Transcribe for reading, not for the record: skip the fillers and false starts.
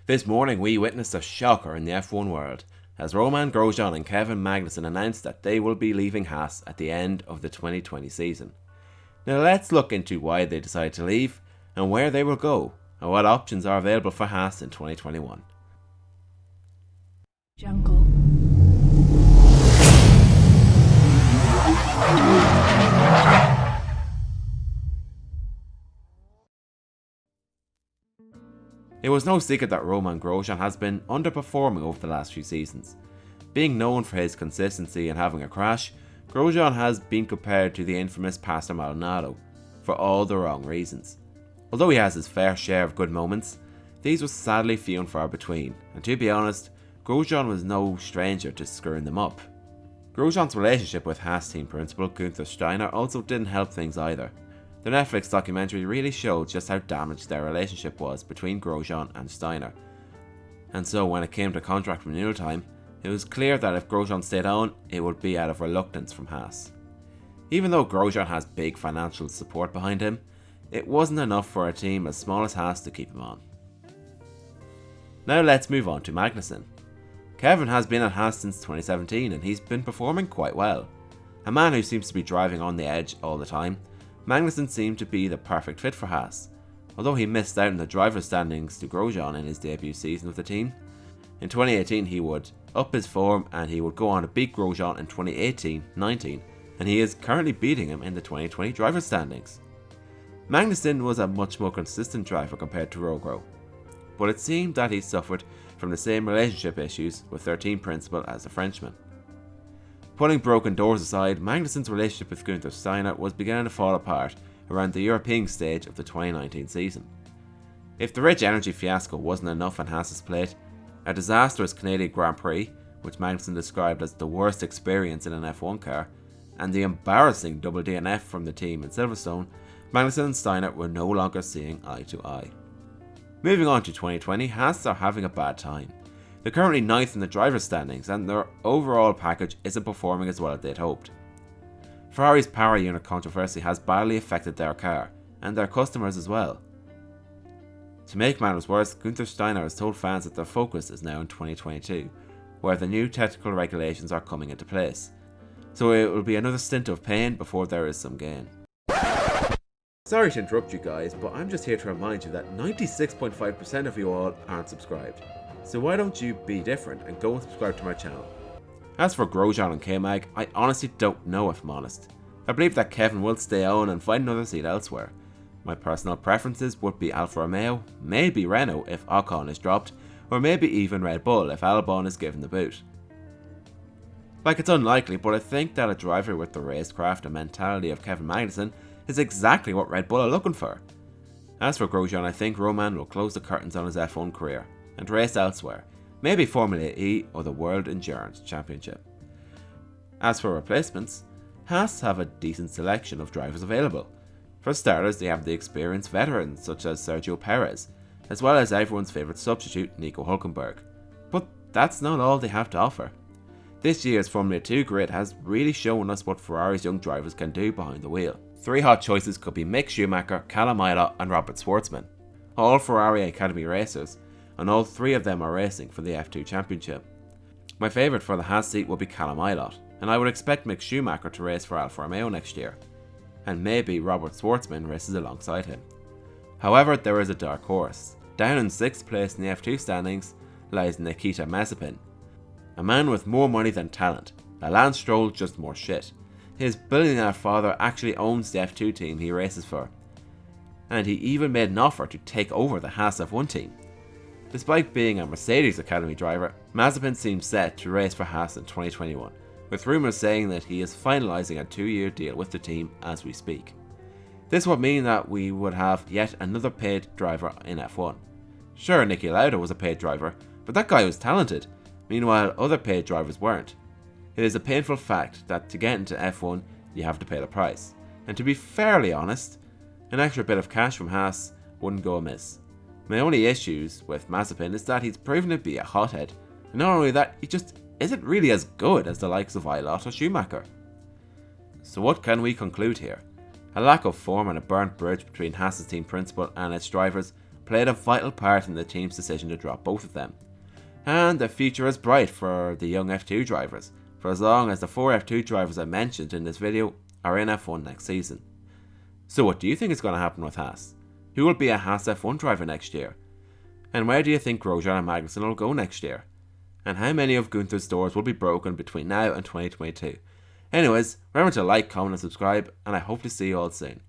This morning we witnessed a shocker in the F1 world as Romain Grosjean and Kevin Magnussen announced that they will be leaving Haas at the end of the 2020 season. Now let's look into why they decided to leave and where they will go and what options are available for Haas in 2021. Jungle. It was no secret that Romain Grosjean has been underperforming over the last few seasons. Being known for his consistency and having a crash, Grosjean has been compared to the infamous Pastor Maldonado for all the wrong reasons. Although he has his fair share of good moments, these were sadly few and far between, and to be honest, Grosjean was no stranger to screwing them up. Grosjean's relationship with Haas team principal Günther Steiner also didn't help things either. The Netflix documentary really showed just how damaged their relationship was between Grosjean and Steiner. And so when it came to contract renewal time, it was clear that if Grosjean stayed on, it would be out of reluctance from Haas. Even though Grosjean has big financial support behind him, it wasn't enough for a team as small as Haas to keep him on. Now let's move on to Magnussen. Kevin has been at Haas since 2017 and he's been performing quite well. A man who seems to be driving on the edge all the time, Magnussen seemed to be the perfect fit for Haas. Although he missed out in the driver's standings to Grosjean in his debut season with the team, in 2018 he would up his form and he would go on to beat Grosjean in 2018-19, and he is currently beating him in the 2020 driver's standings. Magnussen was a much more consistent driver compared to Rogro, but it seemed that he suffered from the same relationship issues with their team principal as the Frenchman. Putting broken doors aside, Magnussen's relationship with Günther Steiner was beginning to fall apart around the European stage of the 2019 season. If the Rich Energy fiasco wasn't enough on Haas's plate, a disastrous Canadian Grand Prix, which Magnussen described as the worst experience in an F1 car, and the embarrassing double DNF from the team in Silverstone, Magnussen and Steiner were no longer seeing eye to eye. Moving on to 2020, Haas are having a bad time. They're currently 9th in the driver's standings and their overall package isn't performing as well as they'd hoped. Ferrari's power unit controversy has badly affected their car and their customers as well. To make matters worse, Günther Steiner has told fans that their focus is now in 2022, where the new technical regulations are coming into place. So it will be another stint of pain before there is some gain. Sorry to interrupt you guys, but I'm just here to remind you that 96.5% of you all aren't subscribed. So why don't you be different and go and subscribe to my channel? As for Grosjean and K-Mag, I honestly don't know if I'm honest. I believe that Kevin will stay on and find another seat elsewhere. My personal preferences would be Alfa Romeo, maybe Renault if Ocon is dropped, or maybe even Red Bull if Albon is given the boot. Like, it's unlikely, but I think that a driver with the racecraft and mentality of Kevin Magnussen is exactly what Red Bull are looking for. As for Grosjean, I think Romain will close the curtains on his F1 career and race elsewhere, maybe Formula E or the World Endurance Championship. As for replacements, Haas have a decent selection of drivers available. For starters, they have the experienced veterans such as Sergio Perez, as well as everyone's favourite substitute Nico Hülkenberg. But that's not all they have to offer. This year's Formula 2 grid has really shown us what Ferrari's young drivers can do behind the wheel. Three hot choices could be Mick Schumacher, Callum Ilott and Robert Schwartzman, all Ferrari Academy racers, and all three of them are racing for the F2 Championship. My favourite for the Haas seat would be Callum Ilott, and I would expect Mick Schumacher to race for Alfa Romeo next year, and maybe Robert Schwartzman races alongside him. However, there is a dark horse. Down in 6th place in the F2 standings lies Nikita Mazepin, a man with more money than talent, a Lance Stroll just more shit. His billionaire father actually owns the F2 team he races for, and he even made an offer to take over the Haas F1 team. Despite being a Mercedes Academy driver, Mazepin seems set to race for Haas in 2021, with rumours saying that he is finalising a 2-year deal with the team as we speak. This would mean that we would have yet another paid driver in F1. Sure, Niki Lauda was a paid driver, but that guy was talented, meanwhile other paid drivers weren't. It is a painful fact that to get into F1 you have to pay the price, and to be fairly honest, an extra bit of cash from Haas wouldn't go amiss. My only issues with Mazepin is that he's proven to be a hothead, and not only that, he just isn't really as good as the likes of Ilott or Schumacher. So what can we conclude here? A lack of form and a burnt bridge between Haas's team principal and its drivers played a vital part in the team's decision to drop both of them. And the future is bright for the young F2 drivers, for as long as the 4 F2 drivers I mentioned in this video are in F1 next season. So what do you think is going to happen with Haas? Who will be a Haas F1 driver next year? And where do you think Grosjean and Magnussen will go next year? And how many of Gunther's doors will be broken between now and 2022? Anyways, remember to like, comment and subscribe, and I hope to see you all soon.